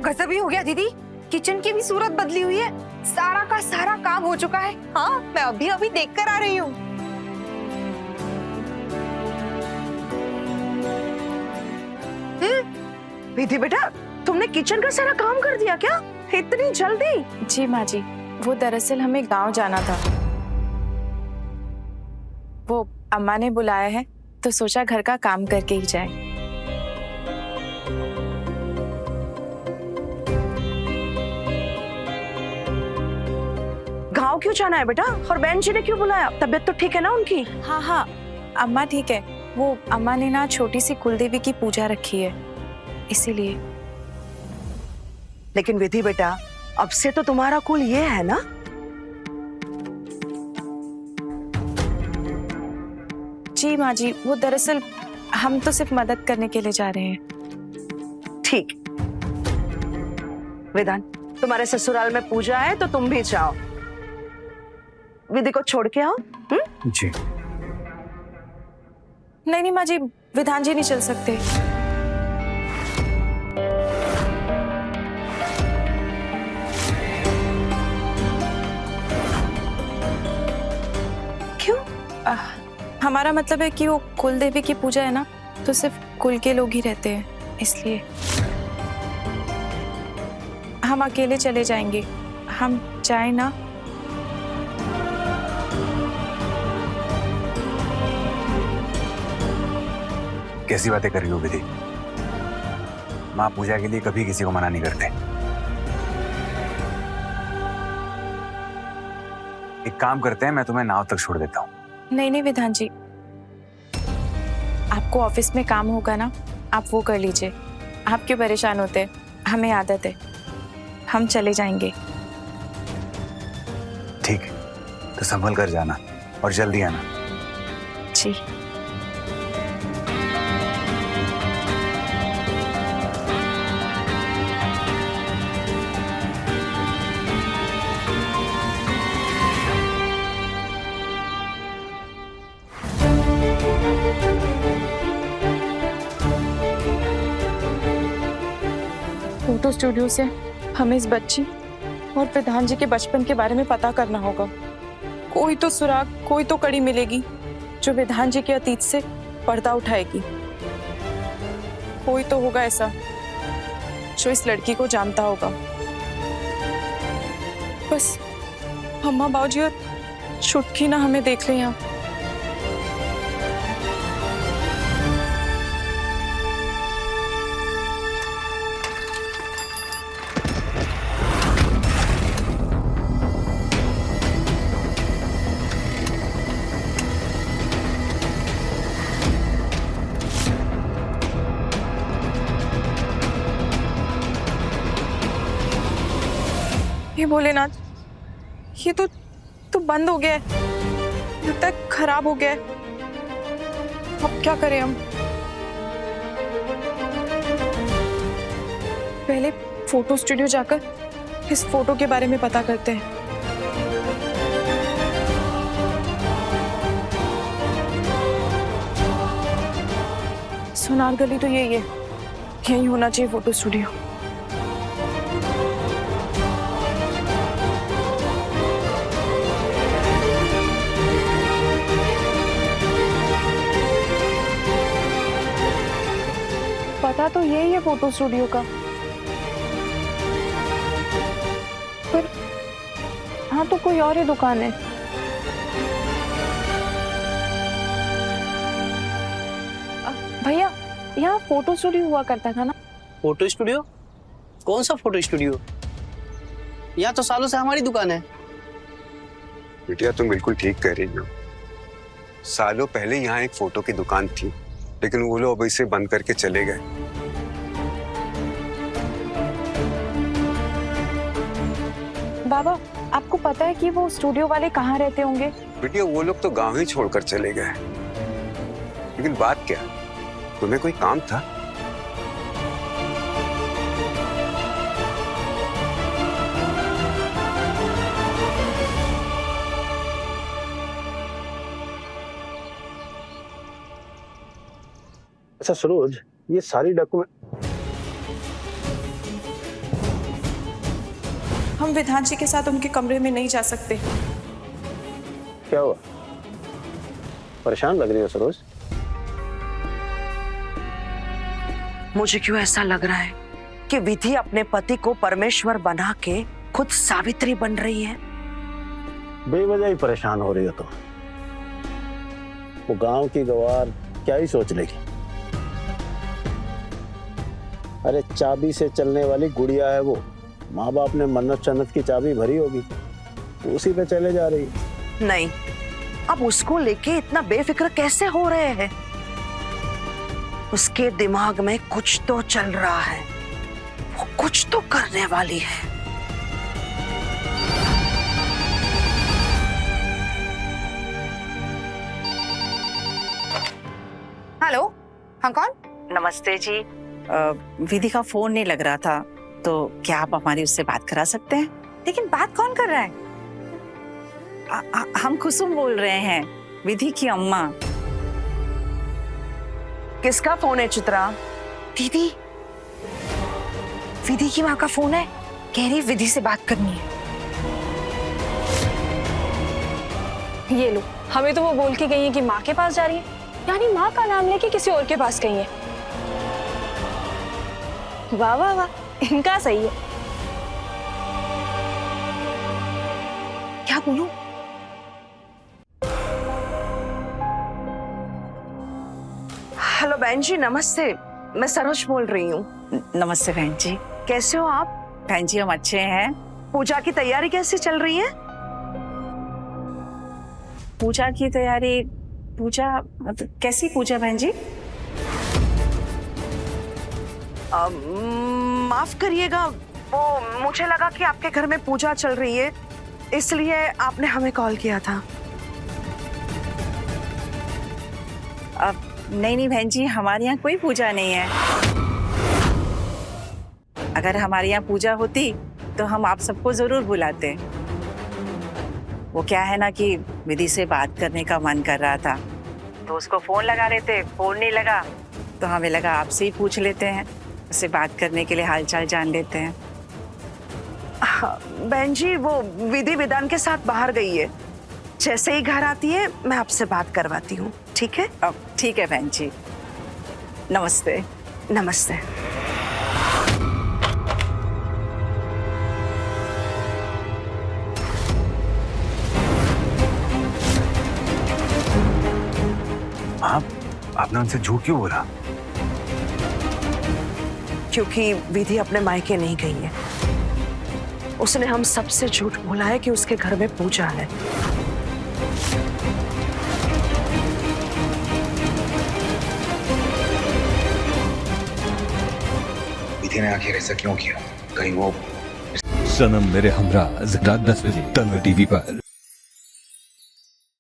गजब ही हो गया दीदी, किचन की भी सूरत बदली हुई है, सारा का सारा काम हो चुका है। हाँ, मैं अभी अभी देख कर आ रही हूँ। विधि बेटा, तुमने किचन का सारा काम कर दिया क्या इतनी जल्दी? जी माँ जी, वो दरअसल हमें गांव जाना था, वो अम्मा ने बुलाया है तो सोचा घर का काम करके ही जाए। गांव क्यों जाना है बेटा? और बहन जी ने क्यों बुलाया? तबीयत तो ठीक है ना उनकी? हाँ हाँ, अम्मा ठीक है। वो अम्मा ने ना छोटी सी कुलदेवी की पूजा रखी है, इसीलिए। लेकिन विधि बेटा, अब से तो तुम्हारा कुल ये है ना? जी माँ जी, वो दरअसल हम तो सिर्फ मदद करने के लिए जा रहे हैं। ठीक। वेदांत, तुम्हारे ससुराल में पूजा है तो तुम भी जाओ, विधि को छोड़ के आओ। जी। नहीं नहीं माँ जी, विधान जी नहीं चल सकते। क्यों? हमारा मतलब है कि वो कुल देवी की पूजा है ना, तो सिर्फ कुल के लोग ही रहते हैं, इसलिए हम अकेले चले जाएंगे। हम जाए ना? कैसी बातें कर रही हो विधि? माँ पूजा के लिए कभी किसी को मना नहीं करते। एक काम करते हैं, मैं तुम्हें नाव तक छोड़ देता हूँ। नहीं नहीं विधान जी, आपको ऑफिस में काम होगा ना, आप वो कर लीजिए। आप क्यों परेशान होते हैं? हमें आदत है, हम चले जाएंगे। ठीक है, तो संभल कर जाना और जल्दी आना। जी। फोटो स्टूडियो से हमें इस बच्ची और विधान जी के बचपन के बारे में पता करना होगा। कोई तो सुराग, कोई तो कड़ी मिलेगी जो विधान जी के अतीत से पर्दा उठाएगी। कोई तो होगा ऐसा जो इस लड़की को जानता होगा। बस अम्मा बाबूजी और छुटकी ना हमें देख ले यहाँ। हे भोलेनाथ, ये तो बंद हो गया है, लगता है खराब हो गया है। अब क्या करें हम? पहले फोटो स्टूडियो जाकर इस फोटो के बारे में पता करते हैं। सोनार गली तो यही है, यही होना चाहिए फोटो स्टूडियो। पता तो यही है फोटो स्टूडियो का, पर हाँ तो कोई और ही दुकान है। भैया, यहाँ फोटो स्टूडियो हुआ करता था ना? Photo studio? कौन सा फोटो स्टूडियो? यहाँ तो सालों से हमारी दुकान है। बिटिया, तुम बिल्कुल ठीक कह रही हो। सालों पहले यहाँ एक फोटो की दुकान थी, लेकिन वो लोग अब इसे बंद करके चले गए। बाबा, आपको पता है कि वो स्टूडियो वाले कहाँ रहते होंगे? बिटिया, वो लोग तो गांव ही छोड़कर चले गए। लेकिन बात क्या, तुम्हें कोई काम था? अच्छा सरोज, ये सारी डॉक्यूमेंट हम विधान जी के साथ उनके कमरे में नहीं जा सकते। क्या हुआ? परेशान लग रही हो सरोज। मुझे क्यों ऐसा लग रहा है कि विधि अपने पति को परमेश्वर बना के खुद सावित्री बन रही है। बेवजह ही परेशान हो रही हो तुम। वो गांव की गवार क्या ही सोच लेगी। अरे चाबी से चलने वाली गुड़िया है वो। माँ बाप ने मन्नत चन्नत की चाबी भरी होगी, तो उसी पे चले जा रही है। नहीं, अब उसको लेके इतना बेफिक्र कैसे हो रहे हैं? उसके दिमाग में कुछ तो चल रहा है, वो कुछ तो करने वाली है। हेलो, हाँ कौन? नमस्ते जी। विधि का फोन नहीं लग रहा था, तो क्या आप हमारी उससे बात करा सकते हैं? लेकिन बात कौन कर रहा है? हम कुसुम बोल रहे हैं, विधि की अम्मा। किसका फोन है चित्रा? दीदी, विधि की माँ का फोन है, कह रही विधि से बात करनी है। ये लो, हमें तो वो बोल के गई है कि माँ के पास जा रही है, यानी माँ का नाम लेके किसी और के पास गई है। वाह वाह वाह, इनका सही है। क्या बोलूं? हेलो बहन जी, नमस्ते। मैं सरोज बोल रही हूँ। नमस्ते बहन जी। कैसे हो आप? बहन जी हम अच्छे हैं। पूजा की तैयारी कैसे चल रही है? पूजा की तैयारी? पूजा मतलब कैसी पूजा बहन जी? माफ करिएगा, वो मुझे लगा कि आपके घर में पूजा चल रही है, इसलिए आपने हमें कॉल किया था। अब नहीं बहन जी, हमारे यहाँ कोई पूजा नहीं है। अगर हमारे यहाँ पूजा होती तो हम आप सबको जरूर बुलाते। वो क्या है ना कि विधि से बात करने का मन कर रहा था, तो उसको फोन लगा रहे थे, फोन नहीं लगा तो हमें लगा आपसे ही पूछ लेते हैं, उससे बात करने के लिए हालचाल जान लेते हैं। बहन जी, वो विधि विधान के साथ बाहर गई है, जैसे ही घर आती है मैं आपसे बात करवाती हूँ, ठीक है? अब ठीक है बहन जी, नमस्ते। नमस्ते। आपने उनसे झूठ क्यों बोला? क्योंकि विधि अपने मायके नहीं गई है। उसने हम सबसे झूठ बोला है कि उसके घर में पूजा है। विधि ने आखिर ऐसा क्यों किया? कहीं वो सनम मेरे हमरा रात 10 बजे तन्वी टीवी पर।